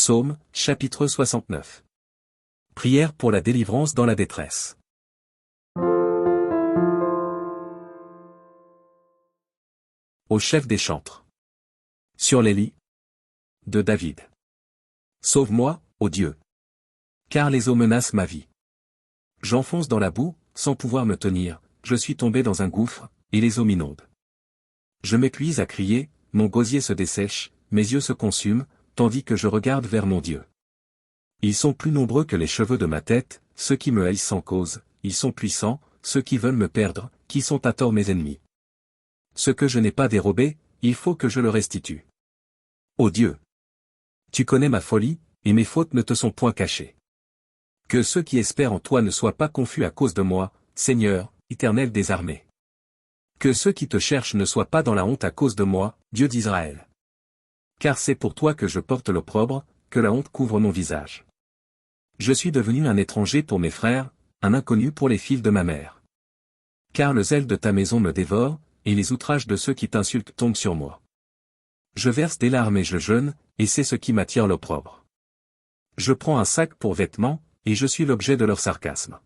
Psaume, chapitre 69. Prière pour la délivrance dans la détresse. Au chef des chantres. Sur les lits. De David. Sauve-moi, ô Dieu. Car les eaux menacent ma vie. J'enfonce dans la boue, sans pouvoir me tenir, je suis tombé dans un gouffre, et les eaux m'inondent. Je m'épuise à crier, mon gosier se dessèche, mes yeux se consument, tandis que je regarde vers mon Dieu. Ils sont plus nombreux que les cheveux de ma tête, ceux qui me haïssent sans cause, ils sont puissants, ceux qui veulent me perdre, qui sont à tort mes ennemis. Ce que je n'ai pas dérobé, il faut que je le restitue. Ô Dieu! Tu connais ma folie, et mes fautes ne te sont point cachées. Que ceux qui espèrent en toi ne soient pas confus à cause de moi, Seigneur, Éternel des armées. Que ceux qui te cherchent ne soient pas dans la honte à cause de moi, Dieu d'Israël. Car c'est pour toi que je porte l'opprobre, que la honte couvre mon visage. Je suis devenu un étranger pour mes frères, un inconnu pour les filles de ma mère. Car le zèle de ta maison me dévore, et les outrages de ceux qui t'insultent tombent sur moi. Je verse des larmes et je jeûne, et c'est ce qui m'attire l'opprobre. Je prends un sac pour vêtements, et je suis l'objet de leur sarcasme.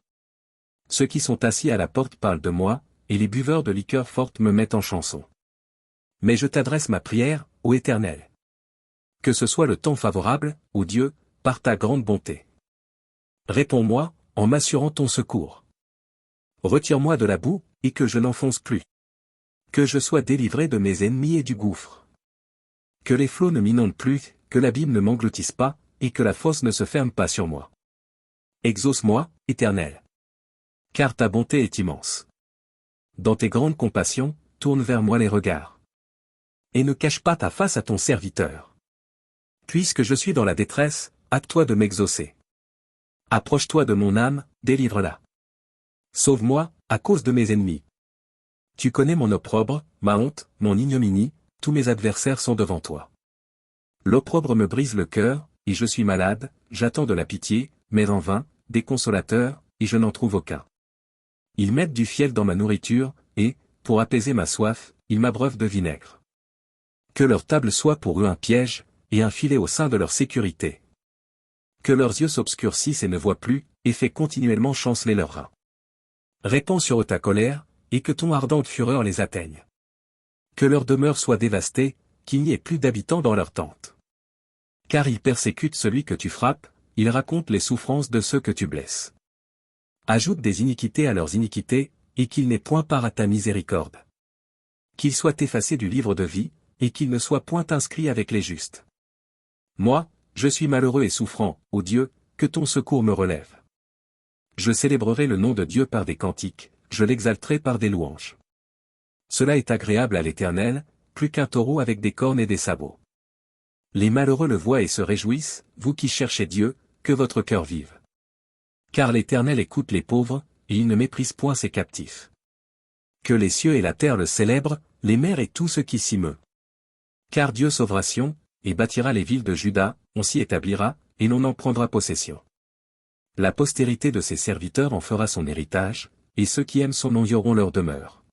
Ceux qui sont assis à la porte parlent de moi, et les buveurs de liqueurs fortes me mettent en chanson. Mais je t'adresse ma prière, ô Éternel. Que ce soit le temps favorable, ô Dieu, par ta grande bonté. Réponds-moi, en m'assurant ton secours. Retire-moi de la boue, et que je n'enfonce plus. Que je sois délivré de mes ennemis et du gouffre. Que les flots ne m'inondent plus, que l'abîme ne m'engloutisse pas, et que la fosse ne se ferme pas sur moi. Exauce-moi, Éternel. Car ta bonté est immense. Dans tes grandes compassions, tourne vers moi les regards. Et ne cache pas ta face à ton serviteur. Puisque je suis dans la détresse, hâte-toi de m'exaucer. Approche-toi de mon âme, délivre-la. Sauve-moi, à cause de mes ennemis. Tu connais mon opprobre, ma honte, mon ignominie, tous mes adversaires sont devant toi. L'opprobre me brise le cœur, et je suis malade, j'attends de la pitié, mais en vain, des consolateurs, et je n'en trouve aucun. Ils mettent du fiel dans ma nourriture, et, pour apaiser ma soif, ils m'abreuvent de vinaigre. Que leur table soit pour eux un piège, et un filet au sein de leur sécurité. Que leurs yeux s'obscurcissent et ne voient plus, et fait continuellement chanceler leurs reins. Répands sur eux ta colère, et que ton ardente fureur les atteigne. Que leur demeure soit dévastée, qu'il n'y ait plus d'habitants dans leur tente. Car ils persécutent celui que tu frappes, ils racontent les souffrances de ceux que tu blesses. Ajoute des iniquités à leurs iniquités, et qu'ils n'aient point part à ta miséricorde. Qu'ils soient effacés du livre de vie, et qu'ils ne soient point inscrits avec les justes. Moi, je suis malheureux et souffrant, ô Dieu, que ton secours me relève. Je célébrerai le nom de Dieu par des cantiques, je l'exalterai par des louanges. Cela est agréable à l'Éternel, plus qu'un taureau avec des cornes et des sabots. Les malheureux le voient et se réjouissent, vous qui cherchez Dieu, que votre cœur vive. Car l'Éternel écoute les pauvres, et il ne méprise point ses captifs. Que les cieux et la terre le célèbrent, les mers et tout ce qui s'y meut. Car Dieu sauvera Sion, et bâtira les villes de Juda, on s'y établira, et l'on en prendra possession. La postérité de ses serviteurs en fera son héritage, et ceux qui aiment son nom y auront leur demeure.